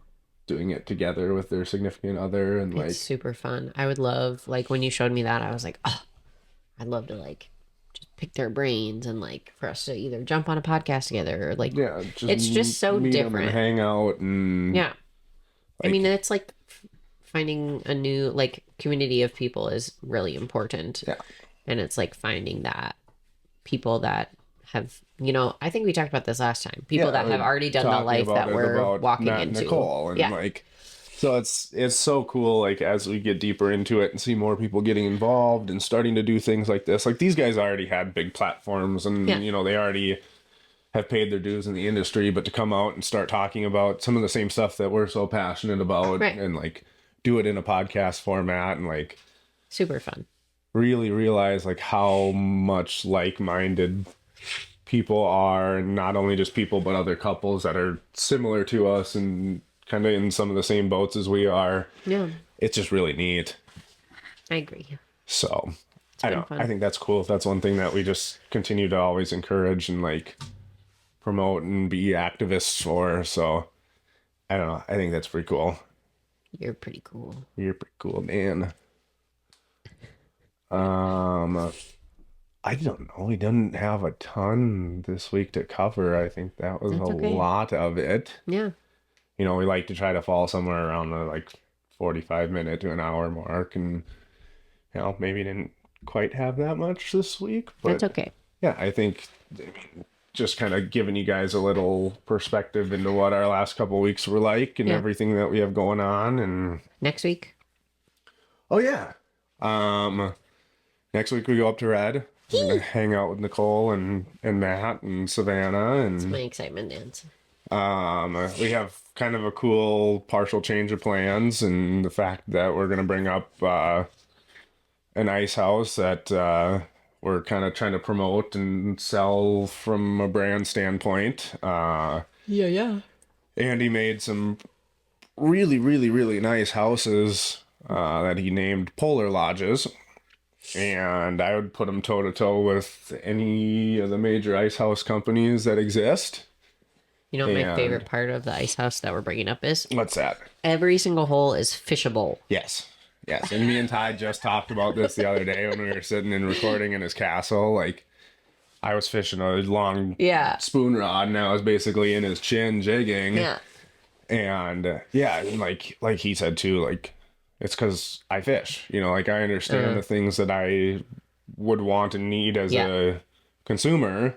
Speaker 2: doing it together with their significant other, and like,
Speaker 1: It's super fun. I would love, like, when you showed me that, I was like, oh, I'd love to, like, pick their brains and like for us to either jump on a podcast together or like
Speaker 2: Yeah, just
Speaker 1: it's just so
Speaker 2: meet them and
Speaker 1: different.
Speaker 2: hang out and
Speaker 1: Yeah. I mean, it's like finding a new like community of people is really important.
Speaker 2: yeah,
Speaker 1: And it's like finding that people that have, I think we talked about this last time. People that have already done the
Speaker 2: talking
Speaker 1: life
Speaker 2: about
Speaker 1: that
Speaker 2: it
Speaker 1: we're
Speaker 2: about
Speaker 1: walking
Speaker 2: Matt and
Speaker 1: into.
Speaker 2: Nicole and
Speaker 1: Yeah.
Speaker 2: like, so it's so cool. Like as we get deeper into it and see more people getting involved and starting to do things like this, like these guys already had big platforms and
Speaker 1: Yeah.
Speaker 2: they already have paid their dues in the industry, but to come out and start talking about some of the same stuff that we're so passionate about
Speaker 1: Right.
Speaker 2: and like do it in a podcast format and like
Speaker 1: Super fun.
Speaker 2: really realize like how much like-minded people are, not only just people but other couples that are similar to us and kind of in some of the same boats as we are.
Speaker 1: Yeah.
Speaker 2: It's just really neat.
Speaker 1: I agree.
Speaker 2: So
Speaker 1: It's
Speaker 2: I
Speaker 1: been
Speaker 2: don't
Speaker 1: fun.
Speaker 2: I think that's cool. That's one thing that we just continue to always encourage and like promote and be activists for. So I don't know. I think that's pretty cool.
Speaker 1: You're pretty cool.
Speaker 2: You're pretty cool, man. Um, I don't know. We didn't have a ton this week to cover. I think that was
Speaker 1: That's
Speaker 2: a
Speaker 1: okay.
Speaker 2: lot of it.
Speaker 1: Yeah.
Speaker 2: We like to try to fall somewhere around the like 45-minute to an hour mark, and maybe didn't quite have that much this week,
Speaker 1: That's
Speaker 2: but
Speaker 1: okay.
Speaker 2: yeah, I mean, just kind of giving you guys a little perspective into what our last couple of weeks were like and
Speaker 1: Yeah.
Speaker 2: everything that we have going on. And
Speaker 1: Next week.
Speaker 2: oh yeah, next week we go up to Red. We're gonna hang out with Nicole and Matt and Savannah,
Speaker 1: It's
Speaker 2: and
Speaker 1: my excitement dance.
Speaker 2: we have kind of a cool partial change of plans, and the fact that we're gonna bring up an ice house that we're kind of trying to promote and sell from a brand standpoint.
Speaker 1: Yeah.
Speaker 2: Andy made some really, really, really nice houses that he named Polar Lodges. And I would put them toe to toe with any of the major ice house companies that exist.
Speaker 1: You know what my
Speaker 2: And-
Speaker 1: favorite part of the ice house that we're bringing up is?
Speaker 2: What's that?
Speaker 1: Every single hole is fishable.
Speaker 2: Yes. Yes. And me and Ty just talked about this the other day when we were sitting and recording in his castle. Like, I was fishing a long
Speaker 1: Yeah.
Speaker 2: spoon rod and I was basically in his chin jigging.
Speaker 1: Yeah.
Speaker 2: And yeah, and like he said too, like it's because I fish. Like I understand the things that I would want and need as a consumer.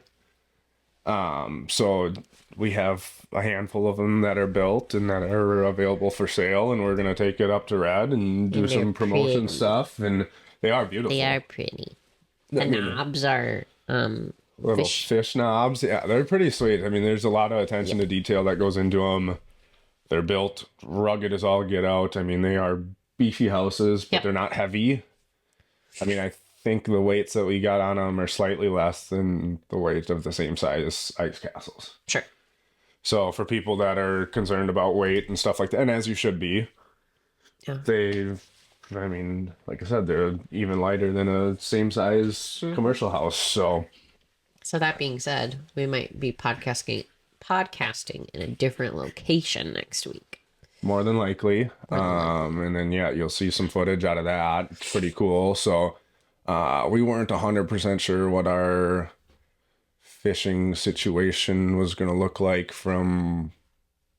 Speaker 2: So we have a handful of them that are built and that are available for sale, and we're gonna take it up to Red and do
Speaker 1: And they're
Speaker 2: some promotion
Speaker 1: pretty.
Speaker 2: stuff. And they are beautiful.
Speaker 1: They are pretty. The knobs are
Speaker 2: Little fish knobs. Yeah, they're pretty sweet. I mean, there's a lot of attention to detail that goes into them. They're built rugged as all get out. I mean, they are beefy houses, but they're not heavy. I mean, I think the weights that we got on them are slightly less than the weight of the same size ice castles.
Speaker 1: Sure.
Speaker 2: So for people that are concerned about weight and stuff like that, and as you should be,
Speaker 1: Yeah.
Speaker 2: I mean, like I said, they're even lighter than a same size commercial house. So
Speaker 1: that being said, we might be podcasting in a different location next week.
Speaker 2: more than likely. And then, yeah, you'll see some footage out of that. It's pretty cool. So we weren't 100% sure what our fishing situation was going to look like from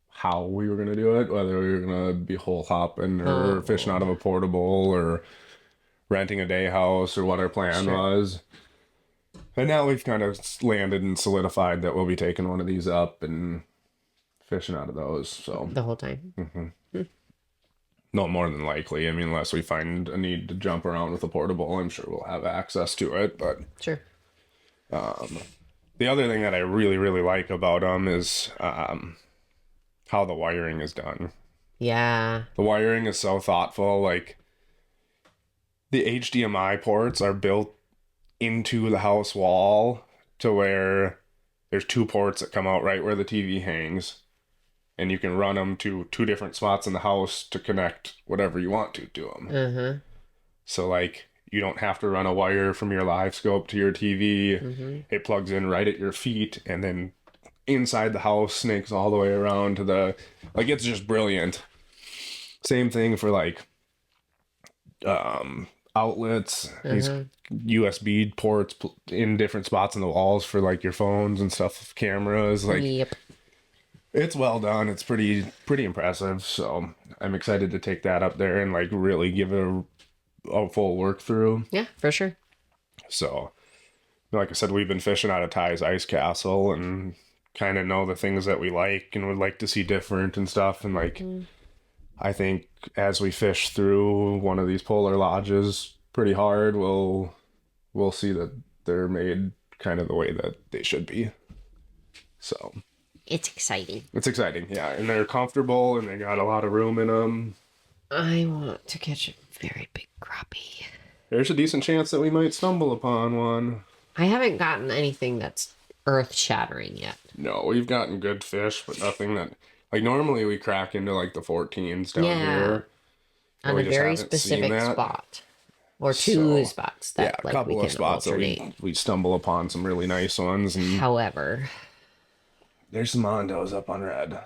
Speaker 2: how we were going to do it, whether we were going to be hole hopping or fishing out of a portable or renting a day house or what our plan was. And now we've kind of landed and solidified that we'll be taking one of these up and fishing out of those. So
Speaker 1: The whole time.
Speaker 2: no, more than likely. I mean, unless we find a need to jump around with a portable, I'm sure we'll have access to it. But
Speaker 1: Sure.
Speaker 2: the other thing that I really, really like about them is how the wiring is done.
Speaker 1: Yeah.
Speaker 2: The wiring is so thoughtful. Like, the HDMI ports are built into the house wall to where there's two ports that come out right where the TV hangs. And you can run them to two different spots in the house to connect whatever you want to them.
Speaker 1: Uh-huh.
Speaker 2: So, like, you don't have to run a wire from your live scope to your TV. It plugs in right at your feet, and then inside the house snakes all the way around to the... Like, it's just brilliant. Same thing for, like, outlets, these USB ports in different spots in the walls for like your phones and stuff, cameras. Like,
Speaker 1: Yep.
Speaker 2: it's well done. It's pretty impressive. So I'm excited to take that up there and like really give it a full work through.
Speaker 1: Yeah, for sure.
Speaker 2: So, like I said, we've been fishing out of Ty's Ice Castle and kind of know the things that we like and would like to see different and stuff. And like, I think as we fish through one of these polar lodges pretty hard, we'll see that they're made kind of the way that they should be. So
Speaker 1: It's exciting.
Speaker 2: it's exciting, yeah. And they're comfortable and they got a lot of room in them.
Speaker 1: I want to catch a very big crappie.
Speaker 2: There's a decent chance that we might stumble upon one.
Speaker 1: I haven't gotten anything that's earth-shattering yet.
Speaker 2: No, we've gotten good fish, but nothing that... Like, normally we crack into, like, the 14s down here.
Speaker 1: On a very specific spot. Or two spots that,
Speaker 2: yeah, a
Speaker 1: like,
Speaker 2: couple
Speaker 1: we
Speaker 2: of
Speaker 1: can
Speaker 2: spots
Speaker 1: alternate.
Speaker 2: that we stumble upon some really nice ones. And
Speaker 1: However...
Speaker 2: there's some mondos up on red.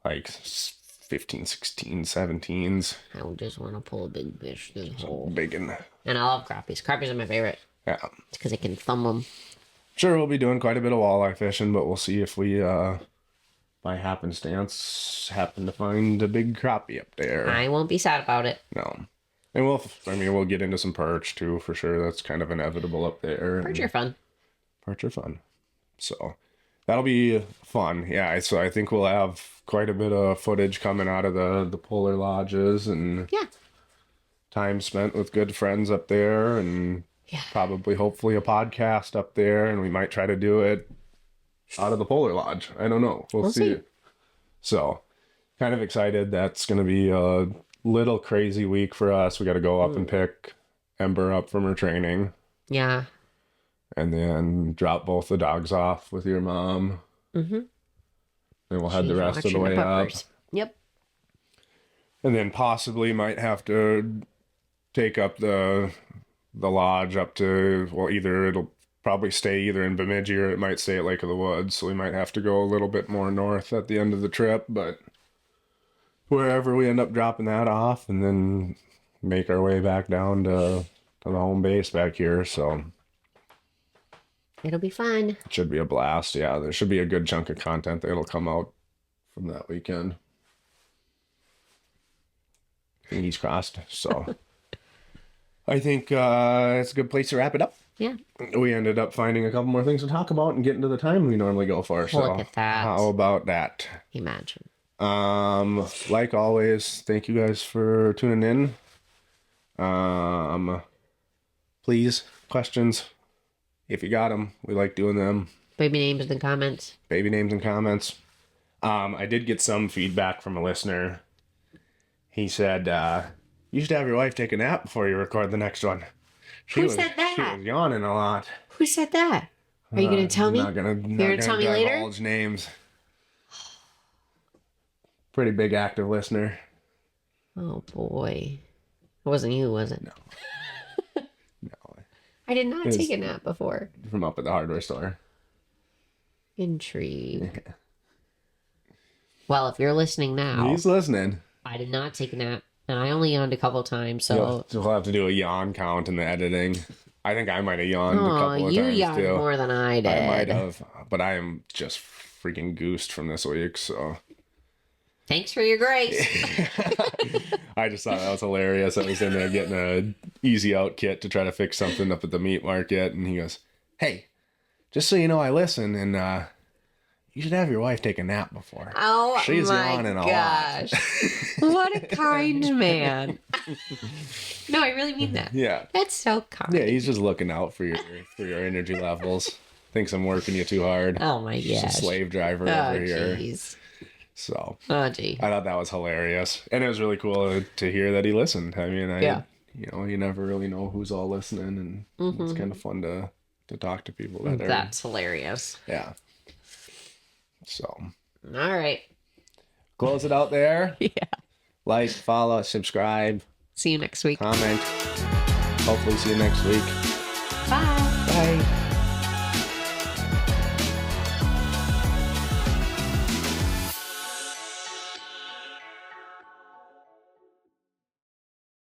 Speaker 2: Like 15, 16, 17s.
Speaker 1: I just want to pull a big fish through the hole.
Speaker 2: Big and...
Speaker 1: And I love crappies. Crappies are my favorite.
Speaker 2: Yeah.
Speaker 1: It's because I can thumb them.
Speaker 2: Sure, we'll be doing quite a bit of walleye fishing, but we'll see if we, by happenstance, happen to find a big crappie up there.
Speaker 1: I won't be sad about it.
Speaker 2: No. And we'll get into some perch, too, for sure. That's kind of inevitable up there.
Speaker 1: Perch are fun.
Speaker 2: Perch are fun. So, that'll be fun. Yeah, so I think we'll have quite a bit of footage coming out of the polar lodges and time spent with good friends up there and probably, hopefully, a podcast up there. And we might try to do it out of the polar lodge. I don't know. We'll see. So, kind of excited. That's going to be a little crazy week for us. We got to go up and pick Ember up from her training.
Speaker 1: Yeah.
Speaker 2: And then drop both the dogs off with your mom. Mm-hmm. And we'll head the rest of the way up.
Speaker 1: Yep.
Speaker 2: And then possibly might have to take up the lodge up to, well, either it'll probably stay either in Bemidji or it might stay at Lake of the Woods. So we might have to go a little bit more north at the end of the trip. But wherever we end up dropping that off and then make our way back down to the home base back here. So...
Speaker 1: it'll be fun.
Speaker 2: it should be a blast. Yeah, there should be a good chunk of content that'll come out from that weekend. Fingers crossed. So I think it's a good place to wrap it up.
Speaker 1: Yeah.
Speaker 2: We ended up finding a couple more things to talk about and getting to the time we normally go for. So
Speaker 1: look at that.
Speaker 2: How about that?
Speaker 1: Imagine.
Speaker 2: Like always, thank you guys for tuning in. Please, questions. If you got them, we like doing them.
Speaker 1: Baby names in the comments.
Speaker 2: Baby names and comments. I did get some feedback from a listener. He said, you should have your wife take a nap before you record the next one.
Speaker 1: Who said that?
Speaker 2: She was yawning a lot.
Speaker 1: Who said that? Are you going to tell me?
Speaker 2: Not gonna
Speaker 1: tell me later?
Speaker 2: Divulge names. Pretty big active listener.
Speaker 1: Oh, boy. It wasn't you, was it?
Speaker 2: No. No.
Speaker 1: I did not take a nap before.
Speaker 2: From up at the hardware store.
Speaker 1: Intrigue. Well, if you're listening now...
Speaker 2: he's listening.
Speaker 1: I did not take a nap, and I only yawned a couple times, so...
Speaker 2: We'll have to do a yawn count in the editing. I think I might have yawned a couple of times,
Speaker 1: you yawned more than I did.
Speaker 2: I might have, but I am just freaking goosed from this week, so...
Speaker 1: thanks for your grace.
Speaker 2: I just thought that was hilarious. I was in there getting a easy out kit to try to fix something up at the meat market, and he goes, hey, just so you know I listen, and you should have your wife take a nap before.
Speaker 1: Oh,
Speaker 2: she's
Speaker 1: my
Speaker 2: yawning a
Speaker 1: gosh.
Speaker 2: lot.
Speaker 1: What a kind man. No, I really mean that.
Speaker 2: Yeah.
Speaker 1: That's so kind.
Speaker 2: Yeah, he's just looking out for your energy levels. Thinks I'm working you too hard.
Speaker 1: Oh, my gosh.
Speaker 2: He's a slave driver over here.
Speaker 1: Geez.
Speaker 2: So,
Speaker 1: gee.
Speaker 2: I thought that was hilarious. And it was really cool to hear that he listened. I mean, you never really know who's all listening, and it's kind of fun to talk to people that
Speaker 1: That's hilarious.
Speaker 2: Yeah. So.
Speaker 1: All right.
Speaker 2: Close it out there.
Speaker 1: Yeah.
Speaker 2: Like, follow, subscribe.
Speaker 1: See you next week.
Speaker 2: Comment. Hopefully see you next week.
Speaker 1: Bye.
Speaker 2: Bye.